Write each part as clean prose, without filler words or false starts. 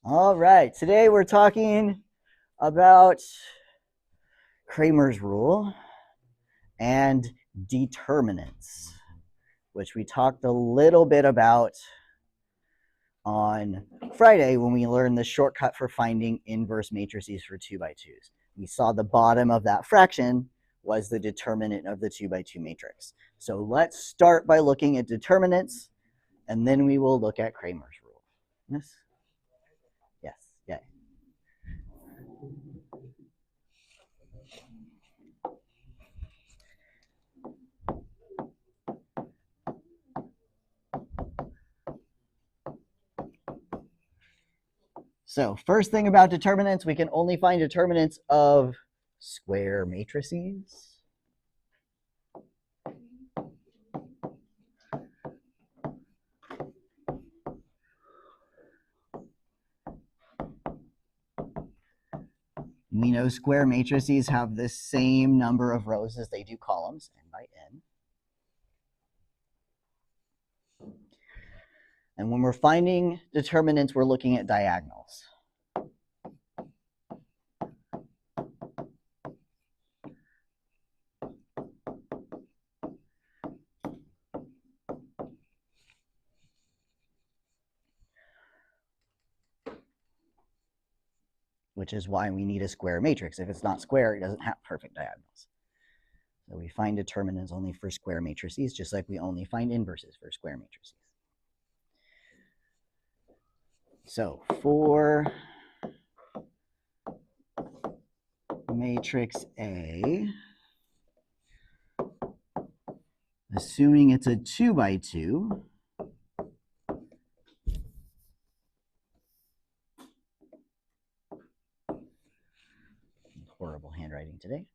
All right, today we're talking about Cramer's rule and determinants, which we talked a little bit about on Friday when we learned the shortcut for finding inverse matrices for 2x2s. We saw the bottom of that fraction was the determinant of the 2x2 matrix. So let's start by looking at determinants, and then we will look at Cramer's rule. Yes? Yes, yeah. So first thing about determinants, we can only find determinants of square matrices. We know square matrices have the same number of rows as they do columns, n by n. And when we're finding determinants, we're looking at diagonals. Which is why we need a square matrix. If it's not square, it doesn't have perfect diagonals. So we find determinants only for square matrices, just like we only find inverses for square matrices. So for matrix A, assuming it's a 2x2, horrible handwriting today,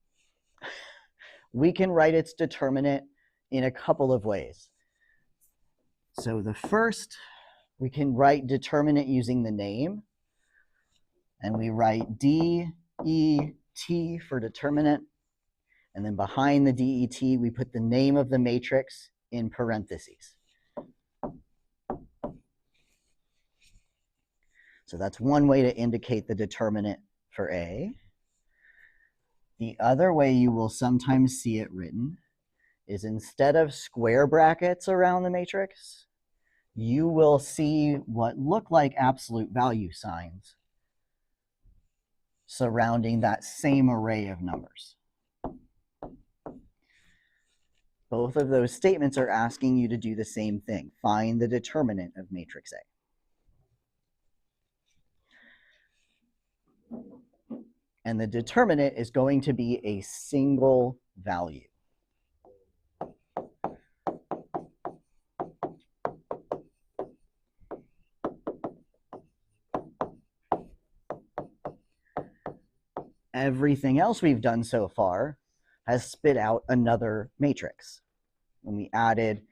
we can write its determinant in a couple of ways. So the first, we can write determinant using the name, and we write DET for determinant, and then behind the DET, we put the name of the matrix in parentheses. So that's one way to indicate the determinant for A. The other way you will sometimes see it written is instead of square brackets around the matrix, you will see what look like absolute value signs surrounding that same array of numbers. Both of those statements are asking you to do the same thing. Find the determinant of matrix A. And the determinant is going to be a single value. Everything else we've done so far has spit out another matrix. When we added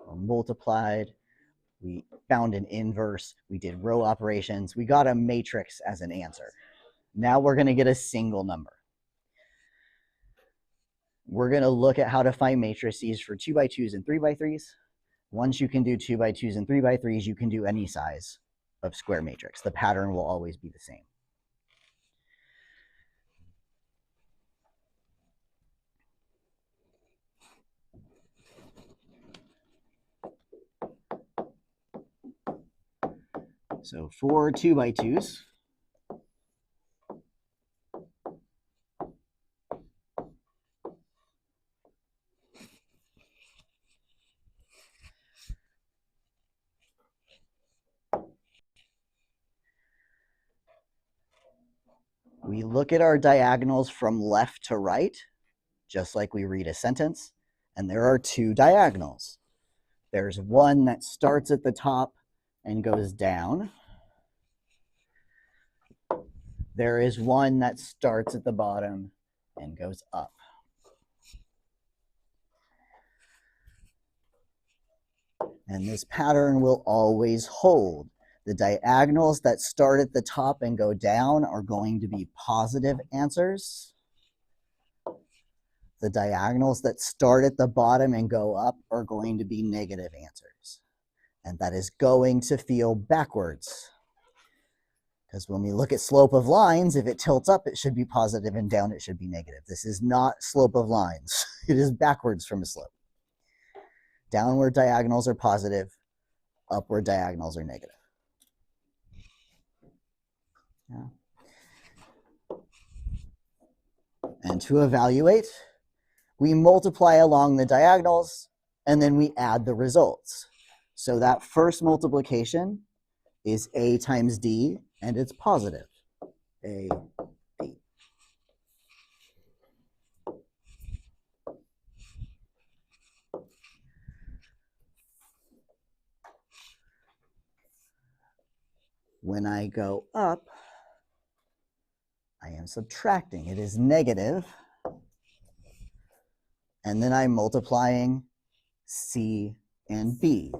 or multiplied, we found an inverse, we did row operations, we got a matrix as an answer. Now we're going to get a single number. We're going to look at how to find matrices for 2x2s and 3x3s. Once you can do 2x2s and 3x3s, you can do any size of square matrix. The pattern will always be the same. So for 2x2s, we look at our diagonals from left to right, just like we read a sentence, and there are two diagonals. There's one that starts at the top and goes down. There is one that starts at the bottom and goes up. And this pattern will always hold. The diagonals that start at the top and go down are going to be positive answers. The diagonals that start at the bottom and go up are going to be negative answers. And that is going to feel backwards. Because when we look at slope of lines, if it tilts up, it should be positive, and down, it should be negative. This is not slope of lines. It is backwards from a slope. Downward diagonals are positive. Upward diagonals are negative. Yeah. And to evaluate, we multiply along the diagonals, and then we add the results. So that first multiplication is A times D, and it's positive. A, D. When I go up, I am subtracting. It is negative. And then I'm multiplying C and B.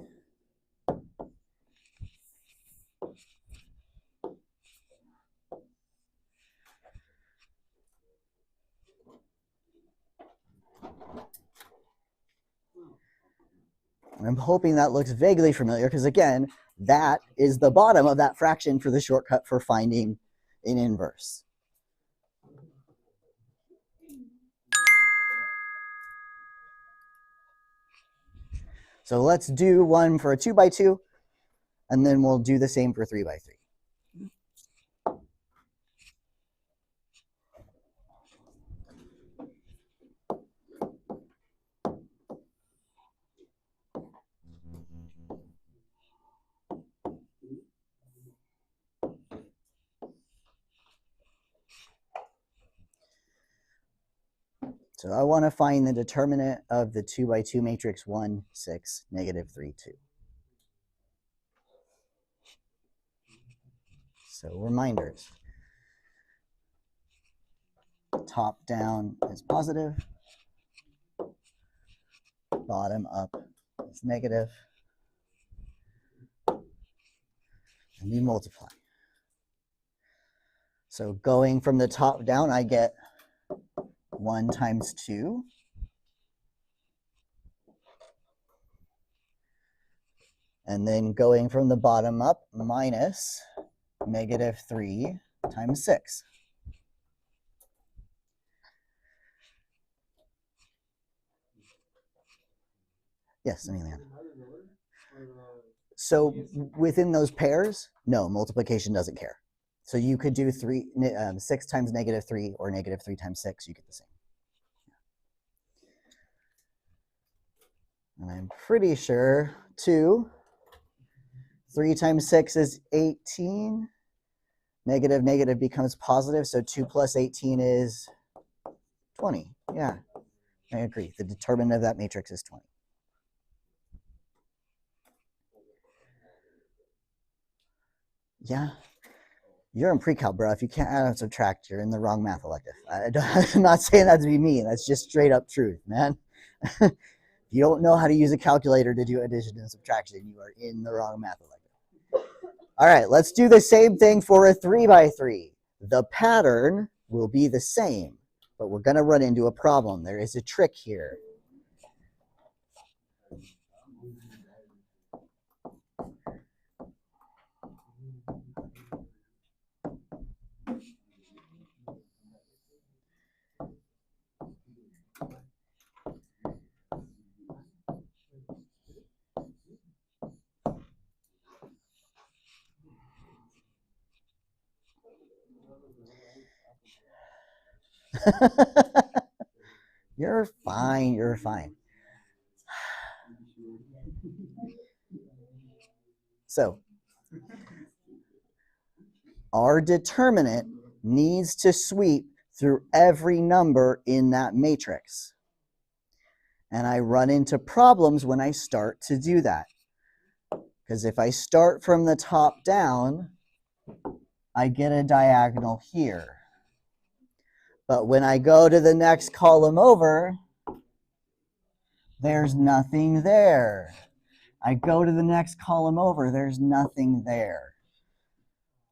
And I'm hoping that looks vaguely familiar, because again, that is the bottom of that fraction for the shortcut for finding an inverse. So let's do one for a 2 by 2, and then we'll do the same for 3 by 3. So I want to find the determinant of the 2 by 2 matrix 1, 6, negative 3, 2. So reminders. Top down is positive. Bottom up is negative. And we multiply. So going from the top down, I get 1 times 2. And then going from the bottom up, minus negative 3 times 6. Yes, Amelia. So within those pairs, no, multiplication doesn't care. So you could do 6 times negative 3 or negative 3 times 6, you get the same. And I'm pretty sure 3 times 6 is 18. Negative, negative becomes positive, so 2 plus 18 is 20. Yeah, I agree. The determinant of that matrix is 20. Yeah, you're in pre-cal, bro. If you can't add and subtract, you're in the wrong math elective. I'm not saying that to be mean. That's just straight up truth, man. If you don't know how to use a calculator to do addition and subtraction, you are in the wrong math elective. All right, let's do the same thing for a 3 by 3. The pattern will be the same, but we're going to run into a problem. There is a trick here. You're fine, you're fine. So, our determinant needs to sweep through every number in that matrix. And I run into problems when I start to do that. Because if I start from the top down, I get a diagonal here. But when I go to the next column over, there's nothing there. I go to the next column over, there's nothing there.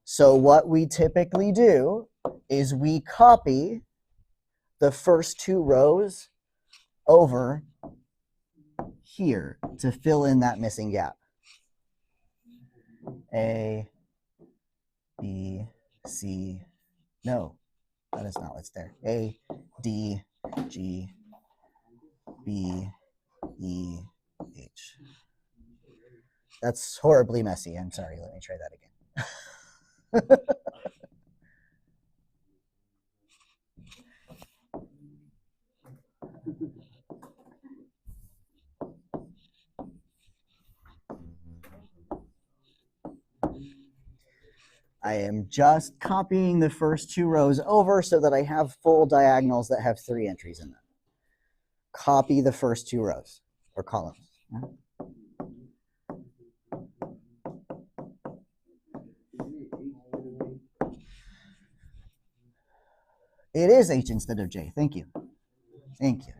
So what we typically do is we copy the first 2 rows over here to fill in that missing gap. A, B, C. No, that is not what's there. A, D, G, B, E, H. That's horribly messy. I'm sorry. Let me try that again. I am just copying the first two rows over so that I have full diagonals that have 3 entries in them. Copy the first 2 rows or columns. It is H instead of J. Thank you. Thank you.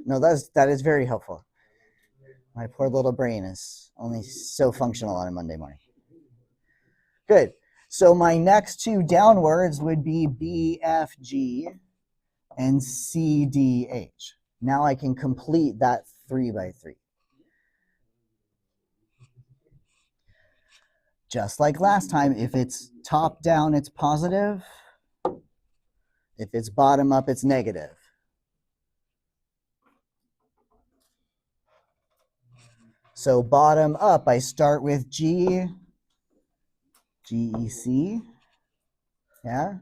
No, that is very helpful. My poor little brain is only so functional on a Monday morning. Good. So my next 2 downwards would be B, F, G, and C, D, H. Now I can complete that 3 by 3. Just like last time, if it's top down, it's positive. If it's bottom up, it's negative. So bottom up, I start with G, G, E, C, yeah?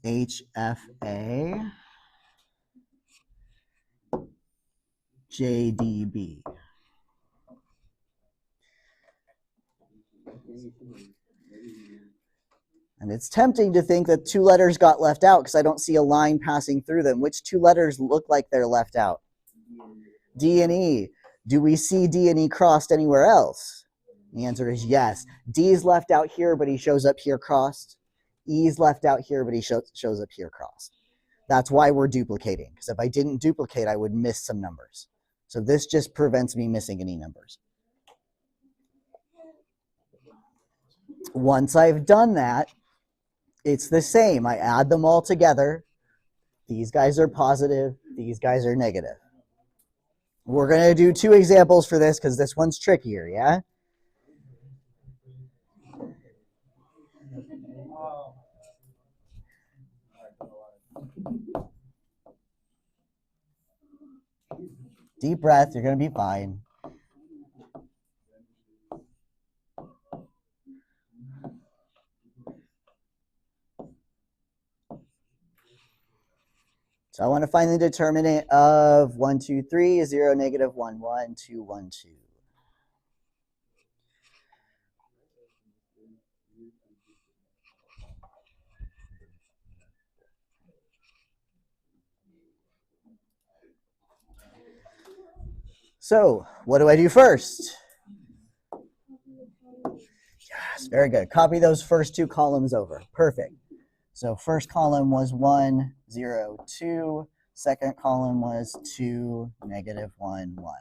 H, F, A, J, D, B. And it's tempting to think that 2 letters got left out because I don't see a line passing through them. Which 2 letters look like they're left out? D and E. Do we see D and E crossed anywhere else? The answer is yes. D is left out here, but he shows up here crossed. E is left out here, but he shows up here crossed. That's why we're duplicating, because if I didn't duplicate, I would miss some numbers. So this just prevents me missing any numbers. Once I've done that, it's the same. I add them all together. These guys are positive. These guys are negative. We're going to do 2 examples for this because this one's trickier, yeah? Deep breath. You're going to be fine. So I want to find the determinant of 1, 2, 3, 0, negative 1, 1, 2, 1, 2. So what do I do first? Yes, very good. Copy those first 2 columns over. Perfect. So first column was 1, 0, 2. Second column was 2, negative 1, 1.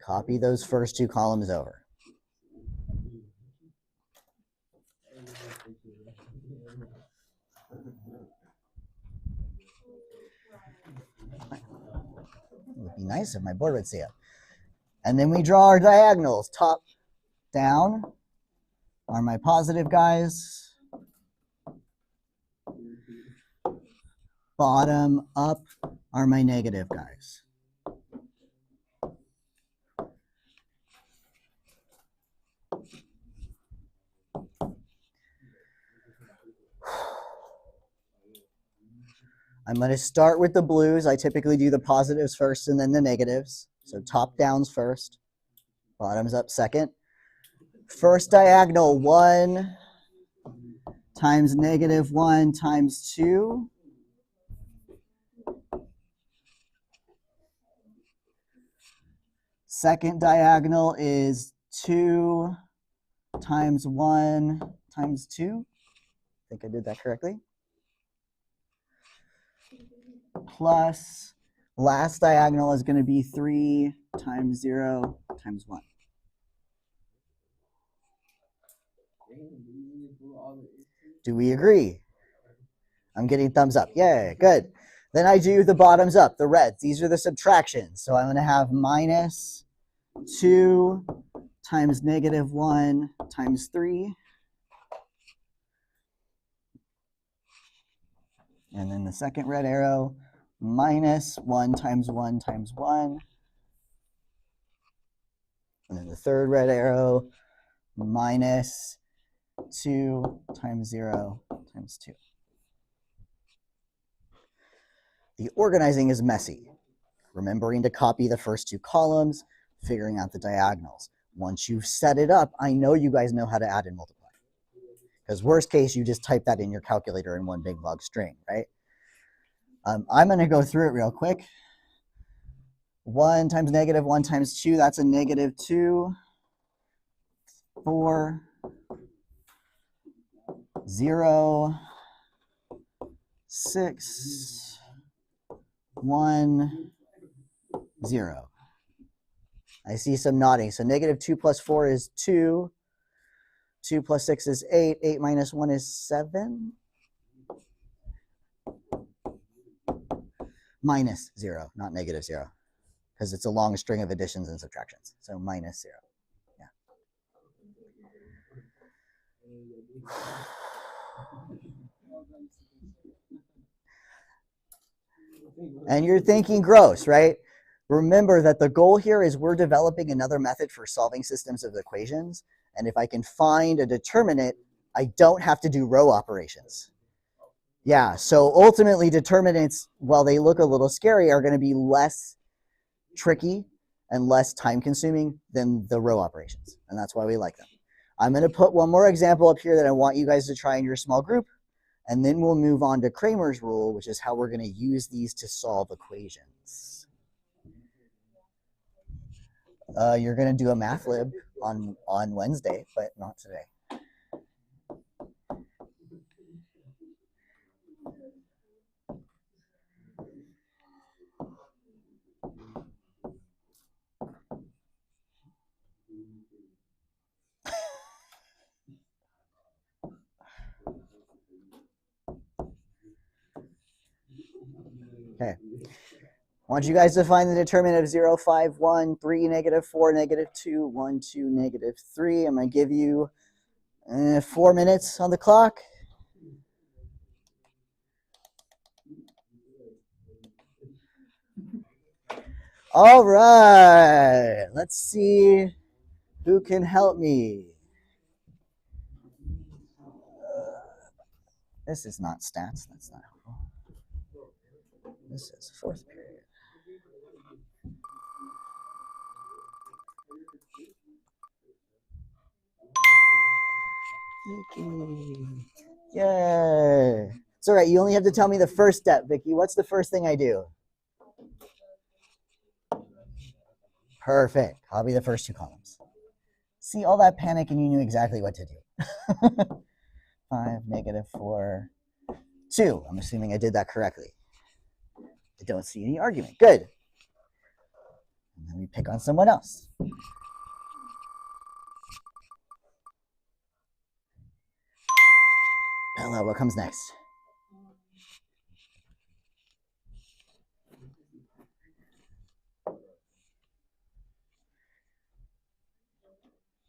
Copy those first 2 columns over. It would be nice if my board would see it. And then we draw our diagonals. Top down are my positive guys. Bottom up are my negative guys. I'm going to start with the blues. I typically do the positives first and then the negatives. So top downs first, bottoms up second. First diagonal, 1 times negative 1 times 2. Second diagonal is 2 times 1 times 2. I think I did that correctly. Plus, last diagonal is going to be 3 times 0 times 1. Do we agree? I'm getting thumbs up. Yay, good. Then I do the bottoms up, the reds. These are the subtractions. So I'm going to have minus 2 times negative 1 times 3. And then the second red arrow, minus 1 times 1 times 1. And then the third red arrow, minus 2 times 0 times 2. The organizing is messy. Remembering to copy the first two columns, figuring out the diagonals. Once you've set it up, I know you guys know how to add and multiply. Because worst case, you just type that in your calculator in one big log string, right? I'm going to go through it real quick. 1 times negative 1 times 2, that's a negative 2. 4, 0, 6, 1, 0. I see some nodding. So negative 2 plus 4 is 2. 2 plus 6 is 8. 8 minus 1 is 7. Minus 0, not negative 0. Because it's a long string of additions and subtractions. So minus 0. Yeah. And you're thinking gross, right? Remember that the goal here is we're developing another method for solving systems of equations. And if I can find a determinant, I don't have to do row operations. Yeah, so ultimately determinants, while they look a little scary, are going to be less tricky and less time consuming than the row operations. And that's why we like them. I'm going to put one more example up here that I want you guys to try in your small group. And then we'll move on to Cramer's rule, which is how we're going to use these to solve equations. You're going to do a math lib on Wednesday, but not today. Okay. I want you guys to find the determinant of 0, 5, 1, 3, negative 4, negative 2, 1, 2, negative 3. I'm going to give you 4 minutes on the clock. All right. Let's see who can help me. This is not stats. That's not helpful. This is fourth period. Vicky. Yay. It's all right. You only have to tell me the first step, Vicky. What's the first thing I do? Perfect. I'll be the first two columns. See all that panic and you knew exactly what to do. 5, negative 4, 2. I'm assuming I did that correctly. I don't see any argument. Good. And then we pick on someone else. Bella, what comes next?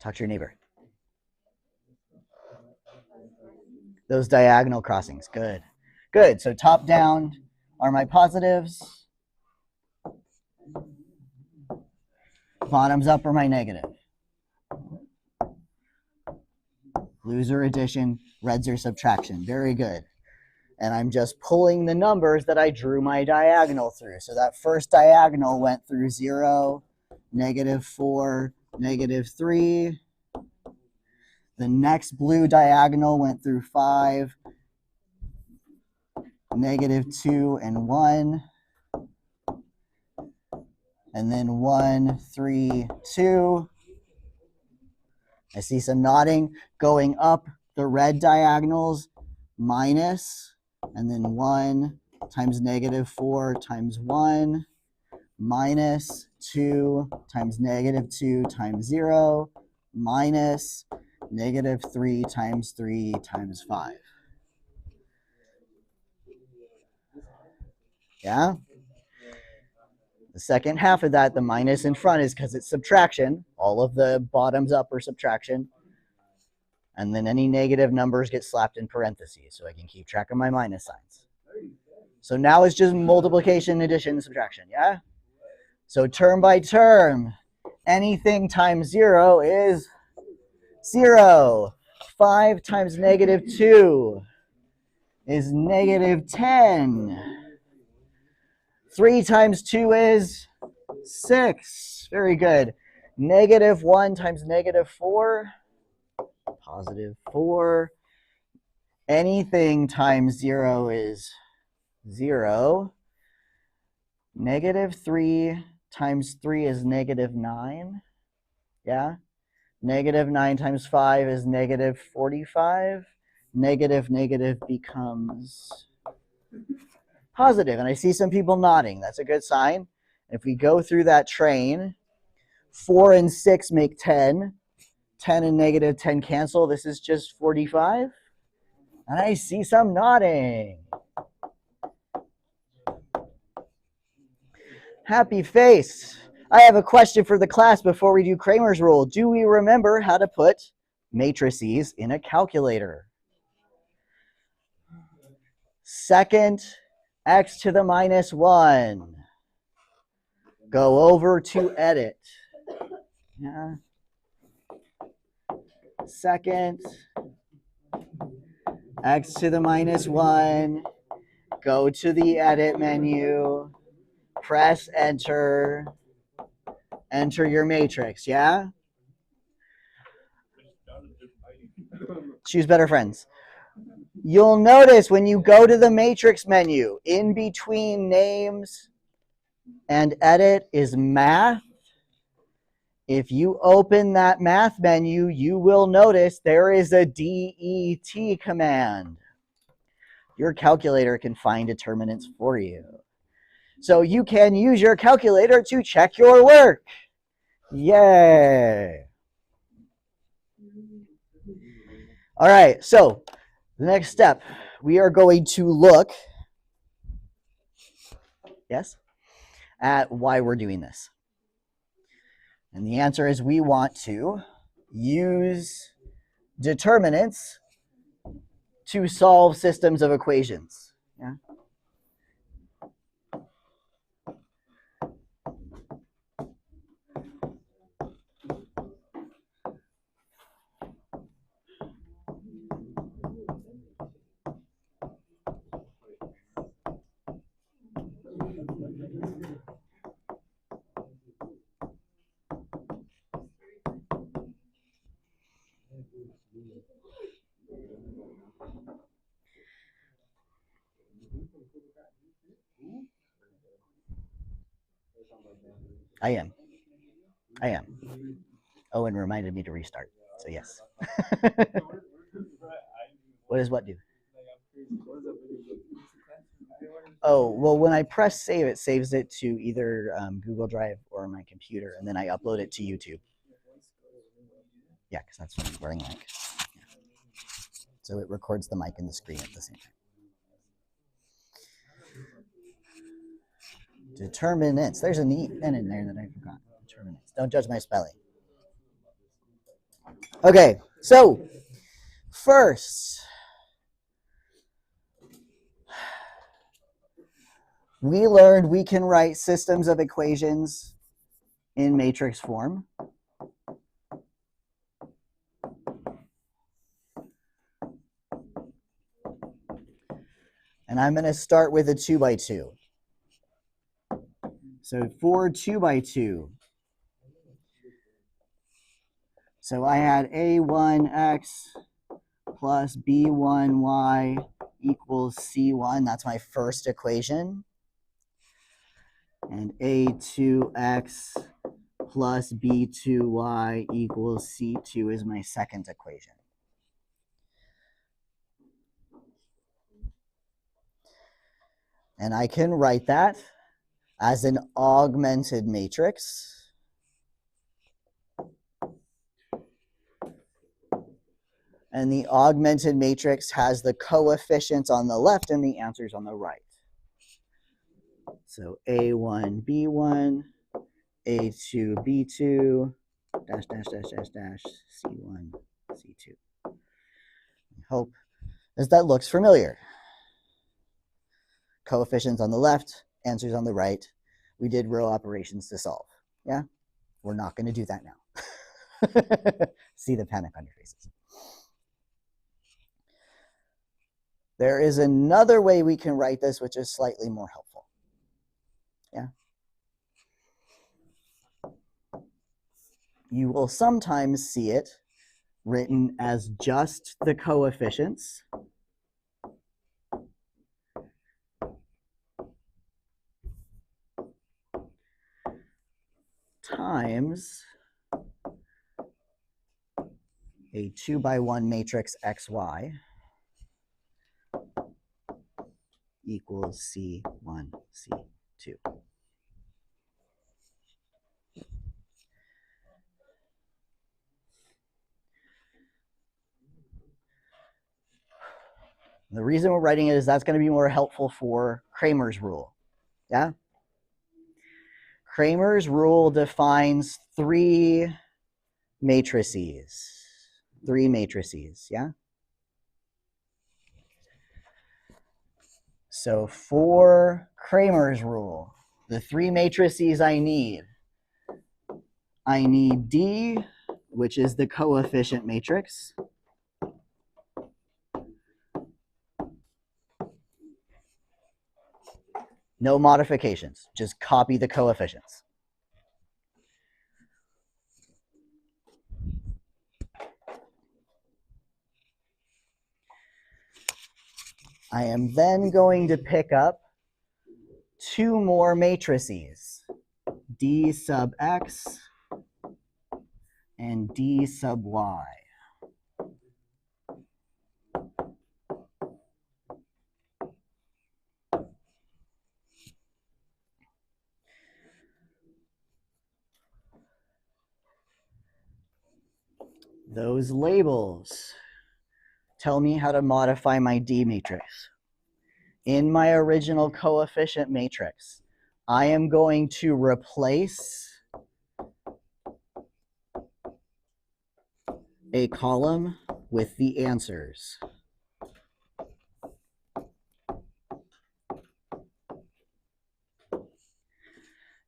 Talk to your neighbor. Those diagonal crossings. Good. Good. So top down are my positives. Bottoms up are my negative. Blues are addition, reds are subtraction. Very good. And I'm just pulling the numbers that I drew my diagonal through. So that first diagonal went through 0, negative 4, negative 3. The next blue diagonal went through 5, negative 2, and 1. And then 1, 3, 2. I see some nodding. Going up the red diagonals, minus, and then 1 times negative 4 times 1, minus 2 times negative 2 times 0, minus negative 3 times 3 times 5. Yeah? The second half of that, the minus in front, is because it's subtraction. All of the bottoms up are subtraction. And then any negative numbers get slapped in parentheses so I can keep track of my minus signs. So now it's just multiplication, addition, subtraction, yeah? So term by term, anything times 0 is 0. 5 times negative 2 is negative 10. 3 times 2 is 6. Very good. Negative 1 times negative 4, positive 4. Anything times 0 is 0. Negative 3 times 3 is negative 9. Yeah? Negative 9 times 5 is negative 45. Negative becomes positive. And I see some people nodding. That's a good sign. If we go through that train, 4 and 6 make 10. 10 and negative 10 cancel. This is just 45. And I see some nodding. Happy face. I have a question for the class before we do Cramer's rule. Do we remember how to put matrices in a calculator? Second, x to the minus 1. Go over to edit. Yeah. Second, x to the minus 1. Go to the edit menu. Press enter. Enter your matrix, yeah? Choose better friends. You'll notice when you go to the matrix menu, in between names and edit is math. If you open that math menu, you will notice there is a DET command. Your calculator can find determinants for you. So you can use your calculator to check your work. Yay! All right, so the next step, we are going to look, yes, at why we're doing this. And the answer is we want to use determinants to solve systems of equations. Yeah? I am. Owen reminded me to restart, so yes. What does what do? Oh, well, when I press save, it saves it to either Google Drive or my computer, and then I upload it to YouTube. Yeah, because that's what I'm wearing mic. Yeah. So it records the mic and the screen at the same time. Determinants. There's a neat N in there that I forgot. Determinants. Don't judge my spelling. Okay, so first, we learned we can write systems of equations in matrix form. And I'm going to start with a 2 by 2. So for 2 by 2, so I had a1x plus b1y equals c1. That's my first equation. And a2x plus b2y equals c2 is my second equation. And I can write that as an augmented matrix. And the augmented matrix has the coefficients on the left and the answers on the right. So A1, B1, A2, B2, dash, dash, dash, dash, dash, C1, C2. I hope as that looks familiar. Coefficients on the left, answers on the right. We did row operations to solve. Yeah? We're not going to do that now. See the panic on your faces. There is another way we can write this, which is slightly more helpful. Yeah? You will sometimes see it written as just the coefficients times a 2x1 matrix XY equals C1, C2. The reason we're writing it is that's going to be more helpful for Cramer's rule. Yeah? Cramer's rule defines three matrices. Three matrices, yeah? So for Cramer's rule, the three matrices I need D, which is the coefficient matrix. No modifications, just copy the coefficients. I am then going to pick up two more matrices, D sub X and D sub Y. Those labels tell me how to modify my D matrix. In my original coefficient matrix, I am going to replace a column with the answers.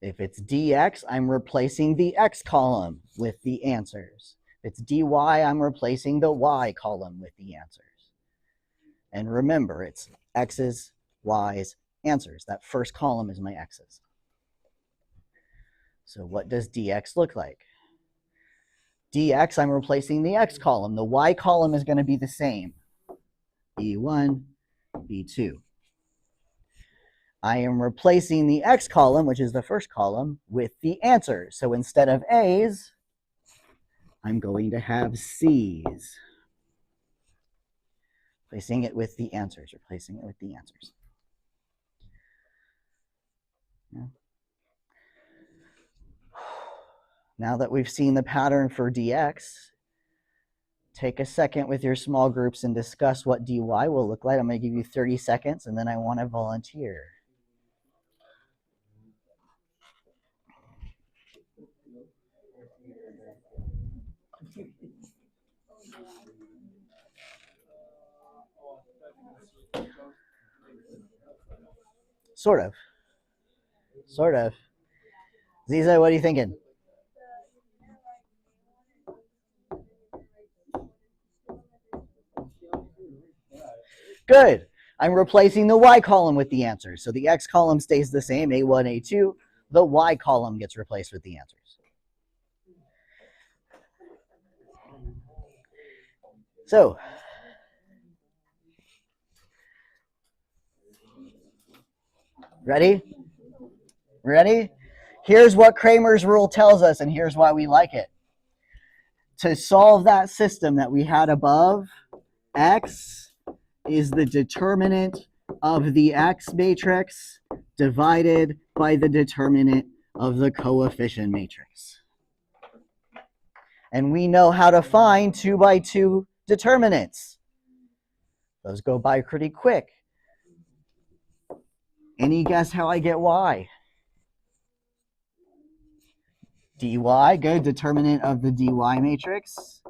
If it's dx, I'm replacing the x column with the answers. If it's dy, I'm replacing the y column with the answers. And remember, it's x's, y's, answers. That first column is my x's. So what does dx look like? Dx, I'm replacing the x column. The y column is going to be the same. B1, B2. I am replacing the x column, which is the first column, with the answers. So instead of a's, I'm going to have c's. Replacing it with the answers, replacing it with the answers. Yeah. Now that we've seen the pattern for dx, take a second with your small groups and discuss what dy will look like. I'm going to give you 30 seconds, and then I want to volunteer. Sort of. Sort of. Ziza, what are you thinking? Good. I'm replacing the y column with the answers. So the x column stays the same, A1, A2. The y column gets replaced with the answers. So, ready? Ready? Here's what Cramer's rule tells us, and here's why we like it. To solve that system that we had above, x is the determinant of the x matrix divided by the determinant of the coefficient matrix. And we know how to find 2 by 2 determinants. Those go by pretty quick. Any guess how I get y? dy, good, determinant of the dy matrix,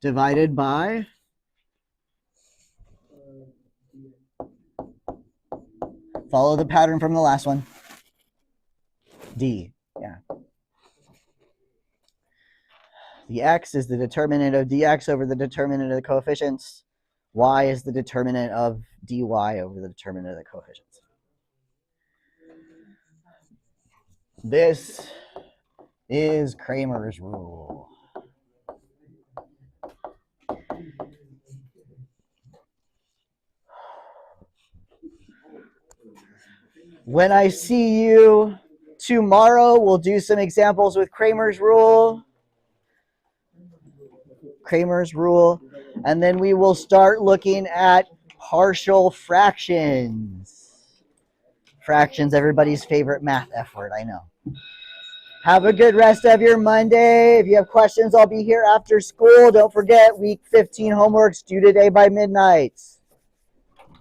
divided by follow the pattern from the last one. D, yeah. The x is the determinant of dx over the determinant of the coefficients. Y is the determinant of dy over the determinant of the coefficients. This is Cramer's rule. When I see you tomorrow, we'll do some examples with Cramer's rule. And then we will start looking at partial fractions. Fractions, everybody's favorite math F word, I know. Have a good rest of your Monday. If you have questions, I'll be here after school. Don't forget, week 15 homework's due today by midnight.